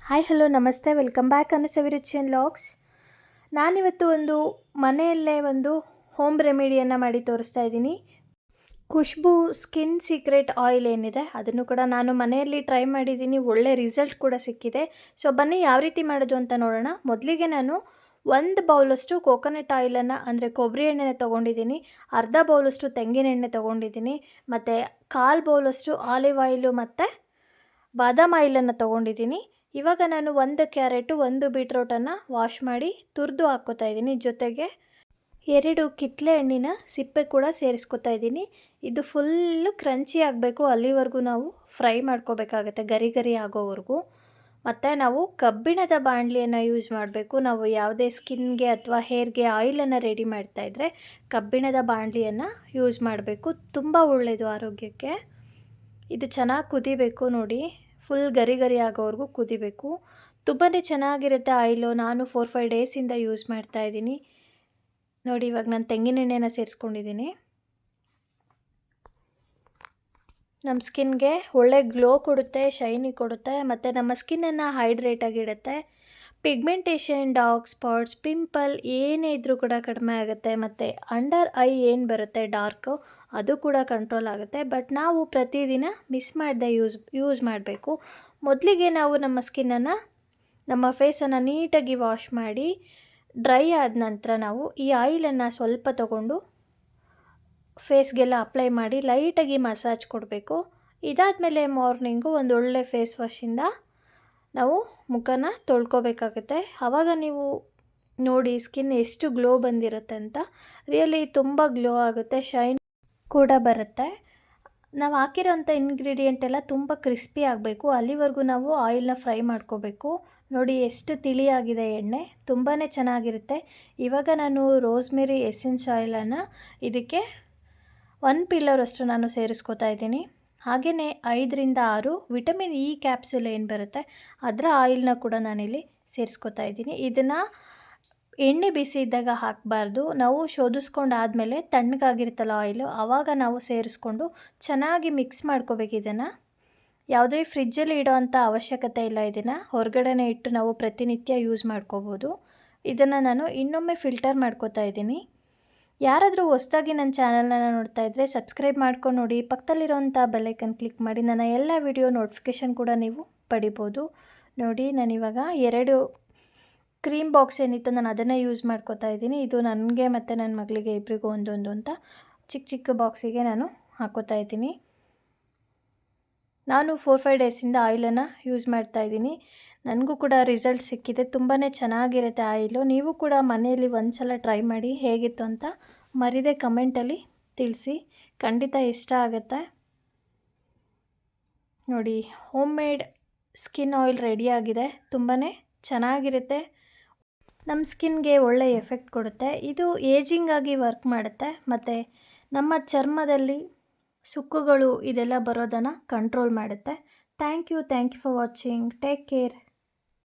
Hi hello ನಮಸ್ತೆ, welcome back ಅನುಸವಿರುಚಿ and logs. ನಾನಿವತ್ತು ಒಂದು ಮನೆಯಲ್ಲೇ ಒಂದು ಹೋಮ್ ರೆಮಿಡಿಯನ್ನು ಮಾಡಿ ತೋರಿಸ್ತಾ ಇದ್ದೀನಿ. ಖುಷ್ಬೂ ಸ್ಕಿನ್ ಸೀಕ್ರೆಟ್ ಆಯಿಲ್ ಏನಿದೆ ಅದನ್ನು ಕೂಡ ನಾನು ಮನೆಯಲ್ಲಿ ಟ್ರೈ ಮಾಡಿದ್ದೀನಿ, ಒಳ್ಳೆ ರಿಸಲ್ಟ್ ಕೂಡ ಸಿಕ್ಕಿದೆ. ಸೊ ಬನ್ನಿ ಯಾವ ರೀತಿ ಮಾಡೋದು ಅಂತ ನೋಡೋಣ. ಮೊದಲಿಗೆ ನಾನು 1 ಬೌಲಷ್ಟು ಕೋಕೋನಟ್ ಆಯಿಲನ್ನು ಅಂದರೆ ಕೊಬ್ಬರಿ ಎಣ್ಣೆನ ತೊಗೊಂಡಿದ್ದೀನಿ, ಅರ್ಧ ಬೌಲಷ್ಟು ತೆಂಗಿನ ಎಣ್ಣೆ ತೊಗೊಂಡಿದ್ದೀನಿ, ಮತ್ತು 1/4 ಬೌಲಷ್ಟು ಆಲಿವ್ ಆಯಿಲು ಮತ್ತು ಬಾದಾಮ್ ಆಯಿಲನ್ನು ತೊಗೊಂಡಿದ್ದೀನಿ. ಇವಾಗ ನಾನು 1 ಕ್ಯಾರೆಟು 1 ಬೀಟ್ರೋಟನ್ನು ವಾಶ್ ಮಾಡಿ ತುರಿದು ಹಾಕ್ಕೋತಾ ಇದ್ದೀನಿ. ಜೊತೆಗೆ 2 ಕಿತ್ತಳೆ ಹಣ್ಣಿನ ಸಿಪ್ಪೆ ಕೂಡ ಸೇರಿಸ್ಕೊತಾ ಇದ್ದೀನಿ. ಇದು ಫುಲ್ಲು ಕ್ರಂಚಿ ಆಗಬೇಕು, ಅಲ್ಲಿವರೆಗೂ ನಾವು ಫ್ರೈ ಮಾಡ್ಕೋಬೇಕಾಗತ್ತೆ, ಗರಿ ಗರಿ ಆಗೋವರೆಗೂ. ಮತ್ತು ನಾವು ಕಬ್ಬಿಣದ ಬಾಣಲಿಯನ್ನು ಯೂಸ್ ಮಾಡಬೇಕು. ನಾವು ಯಾವುದೇ ಸ್ಕಿನ್ಗೆ ಅಥವಾ ಹೇರ್ಗೆ ಆಯಿಲನ್ನು ರೆಡಿ ಮಾಡ್ತಾಯಿದ್ರೆ ಕಬ್ಬಿಣದ ಬಾಣಲಿಯನ್ನು ಯೂಸ್ ಮಾಡಬೇಕು, ತುಂಬ ಒಳ್ಳೆಯದು ಆರೋಗ್ಯಕ್ಕೆ. ಇದು ಚೆನ್ನಾಗಿ ಕುದಿಬೇಕು ನೋಡಿ, ಫುಲ್ ಗರಿ ಗರಿ ಆಗೋವರೆಗೂ ಕುದಿಬೇಕು. ತುಂಬಾ ಚೆನ್ನಾಗಿರುತ್ತೆ ಆಯಿಲು. ನಾನು 4-5 ಡೇಸಿಂದ ಯೂಸ್ ಮಾಡ್ತಾಯಿದ್ದೀನಿ ನೋಡಿ. ಇವಾಗ ನಾನು ತೆಂಗಿನ ಎಣ್ಣೆನ ಸೇರಿಸ್ಕೊಂಡಿದ್ದೀನಿ. ನಮ್ಮ ಸ್ಕಿನ್ಗೆ ಒಳ್ಳೆ ಗ್ಲೋ ಕೊಡುತ್ತೆ, ಶೈನಿ ಕೊಡುತ್ತೆ, ಮತ್ತು ನಮ್ಮ ಸ್ಕಿನ್ನನ್ನು ಹೈಡ್ರೇಟಾಗಿ ಇಡುತ್ತೆ. ಪಿಗ್ಮೆಂಟೇಷನ್, ಡಾರ್ಕ್ ಸ್ಪಾಟ್ಸ್, ಪಿಂಪಲ್ ಏನೇ ಇದ್ದರೂ ಕೂಡ ಕಡಿಮೆ ಆಗುತ್ತೆ. ಮತ್ತು ಅಂಡರ್ ಐ ಏನು ಬರುತ್ತೆ ಡಾರ್ಕು, ಅದು ಕೂಡ ಕಂಟ್ರೋಲ್ ಆಗುತ್ತೆ. ಬಟ್ ನಾವು ಪ್ರತಿದಿನ ಮಿಸ್ ಮಾಡದೆ ಯೂಸ್ ಮಾಡಬೇಕು. ಮೊದಲಿಗೆ ನಾವು ನಮ್ಮ ಸ್ಕಿನ್ನನ್ನು, ನಮ್ಮ ಫೇಸನ್ನು ನೀಟಾಗಿ ವಾಶ್ ಮಾಡಿ ಡ್ರೈ ಆದ ನಂತರ ನಾವು ಈ ಆಯಿಲನ್ನು ಸ್ವಲ್ಪ ತಗೊಂಡು ಫೇಸ್ಗೆಲ್ಲ ಅಪ್ಲೈ ಮಾಡಿ ಲೈಟಾಗಿ ಮಸಾಜ್ ಕೊಡಬೇಕು. ಇದಾದಮೇಲೆ ಮಾರ್ನಿಂಗು ಒಂದು ಒಳ್ಳೆ ಫೇಸ್ ವಾಶಿಂದ ನಾವು ಮುಖನ ತೊಳ್ಕೊಬೇಕಾಗುತ್ತೆ. ಆವಾಗ ನೀವು ನೋಡಿ ಸ್ಕಿನ್ ಎಷ್ಟು ಗ್ಲೋ ಬಂದಿರುತ್ತೆ ಅಂತ. ರಿಯಲಿ ತುಂಬ ಗ್ಲೋ ಆಗುತ್ತೆ, ಶೈನ್ ಕೂಡ ಬರುತ್ತೆ. ನಾವು ಹಾಕಿರೋಂಥ ಇಂಗ್ರೀಡಿಯೆಂಟ್ ಎಲ್ಲ ತುಂಬ ಕ್ರಿಸ್ಪಿ ಆಗಬೇಕು, ಅಲ್ಲಿವರೆಗೂ ನಾವು ಆಯಿಲ್ನ ಫ್ರೈ ಮಾಡ್ಕೋಬೇಕು. ನೋಡಿ ಎಷ್ಟು ತಿಳಿಯಾಗಿದೆ ಎಣ್ಣೆ, ತುಂಬಾ ಚೆನ್ನಾಗಿರುತ್ತೆ. ಇವಾಗ ನಾನು ರೋಸ್ಮೆರಿ ಎಸೆನ್ಸ್ ಆಯಿಲನ್ನು ಇದಕ್ಕೆ 1 ಪಿಲ್ಲರಷ್ಟು ನಾನು ಸೇರಿಸ್ಕೊತಾ ಇದ್ದೀನಿ. ಹಾಗೆಯೇ 5ರಿಂದ 6 ವಿಟಮಿನ್ ಇ ಕ್ಯಾಪ್ಸೂಲ್ ಏನು ಬರುತ್ತೆ ಅದರ ಆಯಿಲ್ನ ಕೂಡ ನಾನಿಲ್ಲಿ ಸೇರಿಸ್ಕೊತಾ ಇದ್ದೀನಿ. ಇದನ್ನು ಎಣ್ಣೆ ಬಿಸಿ ಇದ್ದಾಗ ಹಾಕಬಾರ್ದು, ನಾವು ಶೋಧಿಸ್ಕೊಂಡಾದಮೇಲೆ ತಣ್ಣಗಾಗಿರುತ್ತಲ್ಲ ಆಯಿಲು, ಆವಾಗ ನಾವು ಸೇರಿಸ್ಕೊಂಡು ಚೆನ್ನಾಗಿ ಮಿಕ್ಸ್ ಮಾಡ್ಕೋಬೇಕು. ಇದನ್ನು ಯಾವುದೇ ಫ್ರಿಜ್ಜಲ್ಲಿ ಇಡೋ ಅಂಥ ಅವಶ್ಯಕತೆ ಇಲ್ಲ, ಇದನ್ನು ಹೊರಗಡೆನೇ ಇಟ್ಟು ನಾವು ಪ್ರತಿನಿತ್ಯ ಯೂಸ್ ಮಾಡ್ಕೋಬೋದು. ಇದನ್ನು ನಾನು ಇನ್ನೊಮ್ಮೆ ಫಿಲ್ಟರ್ ಮಾಡ್ಕೋತಾ ಇದ್ದೀನಿ. ಯಾರಾದರೂ ಹೊಸದಾಗಿ ನನ್ನ ಚಾನಲ್ನ ನೋಡ್ತಾ ಇದ್ದರೆ ಸಬ್ಸ್ಕ್ರೈಬ್ ಮಾಡ್ಕೊಂಡು ನೋಡಿ, ಪಕ್ಕದಲ್ಲಿರೋಂಥ ಬೆಲ್ಲೈಕನ್ ಕ್ಲಿಕ್ ಮಾಡಿ ನನ್ನ ಎಲ್ಲ ವಿಡಿಯೋ ನೋಟಿಫಿಕೇಷನ್ ಕೂಡ ನೀವು ಪಡಿಬೋದು. ನೋಡಿ ನಾನಿವಾಗ 2 ಕ್ರೀಮ್ ಬಾಕ್ಸ್ ಏನಿತ್ತು ನಾನು ಅದನ್ನೇ ಯೂಸ್ ಮಾಡ್ಕೋತಾ ಇದ್ದೀನಿ. ಇದು ನನಗೆ ಮತ್ತು ನನ್ನ ಮಗಳಿಗೆ ಇಬ್ಬರಿಗೂ ಒಂದೊಂದು ಅಂತ ಚಿಕ್ಕ ಚಿಕ್ಕ ಬಾಕ್ಸಿಗೆ ನಾನು ಹಾಕೋತಾ ಇದ್ದೀನಿ. ನಾನು 4-5 ಡೇಸಿಂದ ಆಯಿಲನ್ನು ಯೂಸ್ ಮಾಡ್ತಾಯಿದ್ದೀನಿ. ನನಗೂ ಕೂಡ ರಿಸಲ್ಟ್ ಸಿಕ್ಕಿದೆ, ತುಂಬಾ ಚೆನ್ನಾಗಿರುತ್ತೆ ಆಯಿಲು. ನೀವು ಕೂಡ ಮನೆಯಲ್ಲಿ ಒಂದು ಸಲ ಟ್ರೈ ಮಾಡಿ, ಹೇಗಿತ್ತು ಅಂತ ಮರಿದೆ ಕಮೆಂಟಲ್ಲಿ ತಿಳಿಸಿ, ಖಂಡಿತ ಇಷ್ಟ ಆಗುತ್ತೆ. ನೋಡಿ ಹೋಮ್ ಮೇಡ್ ಸ್ಕಿನ್ ಆಯಿಲ್ ರೆಡಿಯಾಗಿದೆ, ತುಂಬಾ ಚೆನ್ನಾಗಿರುತ್ತೆ, ನಮ್ಮ ಸ್ಕಿನ್ಗೆ ಒಳ್ಳೆ ಎಫೆಕ್ಟ್ ಕೊಡುತ್ತೆ. ಇದು ಏಜಿಂಗ್ ಆಗಿ ವರ್ಕ್ ಮಾಡುತ್ತೆ, ಮತ್ತು ನಮ್ಮ ಚರ್ಮದಲ್ಲಿ ಸುಕ್ಕುಗಳು ಇದೆಲ್ಲ ಬರೋದನ್ನು ಕಂಟ್ರೋಲ್ ಮಾಡುತ್ತೆ. Thank you for watching. Take care.